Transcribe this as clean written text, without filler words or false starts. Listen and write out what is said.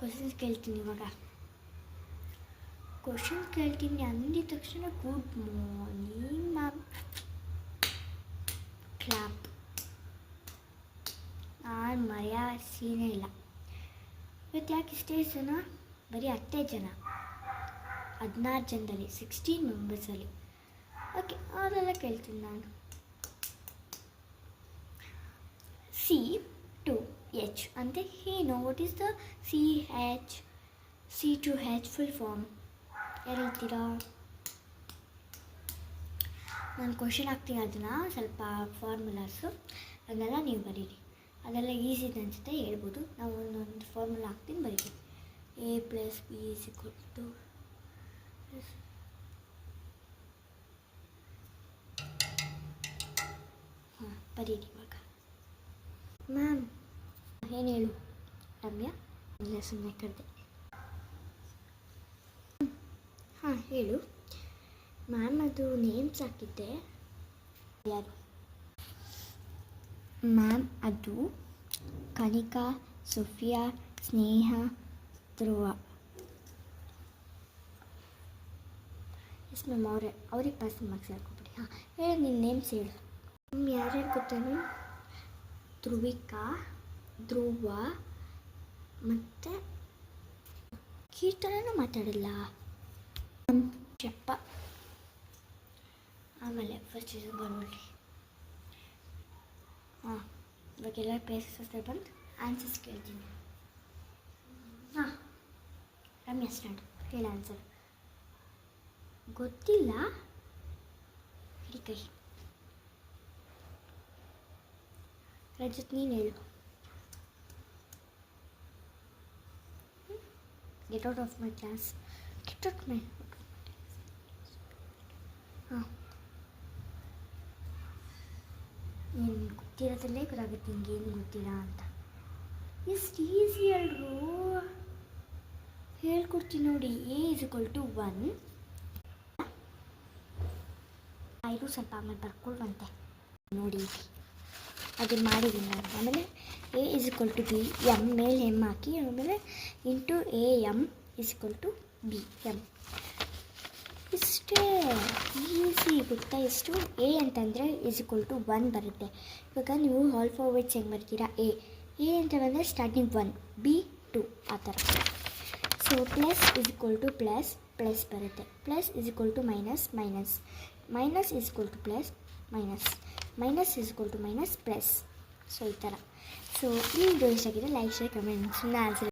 Questions ಕೇಳ್ತೀನಿ ಇವಾಗ. Questions ಕೇಳ್ತೀನಿ ಅಂದಿದ ತಕ್ಷಣ ಗುಡ್ ಮಾರ್ನಿಂಗ್ ಮ್ಯಾಮ್ ಕ್ಲಾಪ್. ನಾನು ಮರೆಯೋ ಸೀನೇ ಇಲ್ಲ. ಇವತ್ತು ಯಾಕೆ ಇಷ್ಟೇ ಜನ? ಬರೀ 10 ಜನ, 16 ಜನದಲ್ಲಿ, 16 ಮೆಂಬರ್ಸಲ್ಲಿ. ಓಕೆ, ಅದೆಲ್ಲ ಕೇಳ್ತೀನಿ ನಾನು. C to H ಅಂದರೆ ಏನು? What is the C to H full form? ಯಾರು ಹೇಳ್ತೀರಾ? ನಾನು ಕ್ವಶನ್ ಹಾಕ್ತೀನಿ, ಅದನ್ನು ಸ್ವಲ್ಪ ಫಾರ್ಮುಲಾಸು ಅದನ್ನೆಲ್ಲ ನೀವು ಬರೀರಿ. ಅದೆಲ್ಲ ಈಸಿ ಅನಿಸುತ್ತೆ, ಹೇಳ್ಬೋದು. ನಾವು ಒಂದೊಂದು ಫಾರ್ಮುಲಾ ಹಾಕ್ತೀನಿ, ಬರೀತೀನಿ. A + B = ಹಾಂ, ಬರೀರಿ ಇವಾಗ. ಮ್ಯಾಮ್ ಏನು ಹೇಳು ರಮ್ಯಾ? ಇಲ್ಲ, ಸುಮ್ಮನೆ ಕರೆದೆ. ಹಾಂ ಹೇಳು ಮ್ಯಾಮ್. ಅದು ನೇಮ್ಸ್ ಹಾಕಿದ್ದೆ. ಯಾರು ಮ್ಯಾಮ್? ಅದು ಕನಿಕಾ, ಸೋಫಿಯಾ, ಸ್ನೇಹ, ಧ್ರುವ. ಎಸ್ ಮ್ಯಾಮ್, ಅವ್ರಿಗೆ ಪಾಸ್ ಮಾರ್ಕ್ಸ್ ಹೇಳ್ಕೊಬಿಡಿ. ಹಾಂ ಹೇಳು, ನಿನ್ನ ನೇಮ್ಸ್ ಹೇಳು. ಯಾರ್ಯಾರು ಗೊತ್ತೇನು? ಧ್ರುವಿಕಾ, ಧ್ರುವ ಮತ್ತು ಕೀರ್ತನೂ ಮಾತಾಡಿಲ್ಲ. ಚಪ್ಪ. ಆಮೇಲೆ ಫಸ್ಟ್ ಬಂದ್ಬಿಡಿ. ಹಾಂ, ಇವಾಗೆಲ್ಲ ಪ್ಲೇಸಸ್ ಬಂದು ಆನ್ಸರ್ಸ್ ಕೇಳ್ತೀನಿ. ಹಾಂ ರಮ್ಯಾ ಸ್ಟಾರ್ಟ್. ಹೇಳ ಆನ್ಸರ್. ಗೊತ್ತಿಲ್ಲ, ಹಿಡಿ ಕೈ. ರಜತ್ ನೀನು ಹೇಳು. Get out of my class. Get out my. ಹಾಂ, ನೀನು ಗೊತ್ತಿರೋದಲ್ಲೇ ಗೊತ್ತಾಗುತ್ತೆ ನಿಂಗೇನು ಗೊತ್ತಿಲ್ಲ ಅಂತ. ಎಷ್ಟು ಈಸಿ ಅಲ್ರು, ಹೇಳ್ಕೊಡ್ತೀನಿ ನೋಡಿ. A = 1. ಇದು ಸ್ವಲ್ಪ ಆಮೇಲೆ ಬರ್ಕೊಳ್ವಂತೆ ನೋಡಿ, ಅದನ್ನು ಮಾಡಿದ್ದೀನಿ ನಾನು. ಆಮೇಲೆ A = B, M ಮೇಲೆ M ಹಾಕಿ, ಆಮೇಲೆ ಇಂಟು AM = BM. ಇಷ್ಟೇ ಈಸಿ, ಗೊತ್ತಾ? ಎಷ್ಟು A ಅಂತಂದರೆ = 1 ಬರುತ್ತೆ. ಇವಾಗ ನೀವು ಆಲ್ ಫಾರ್ವರ್ಡ್ಸ್ ಹೆಂಗೆ ಬರ್ತೀರಾ? A ಅಂತ ಬಂದರೆ ಸ್ಟಾರ್ಟಿಂಗ್ 1, B 2 ಆ ಥರ. ಸೊ ಪ್ಲಸ್ ಪ್ಲಸ್ ಬರುತ್ತೆ. Plus minus, minus plus, minus plus. So ಈ ಥರ. ಸೊ ಈ ವಿಡಿಯೋ ಇಷ್ಟ ಆಗಿದೆ, ಲೈಕ್, ಶೇರ್, ಕಮೆಂಟ್. ಸುಮ್ಮನೆ ಆನ್ಸರ್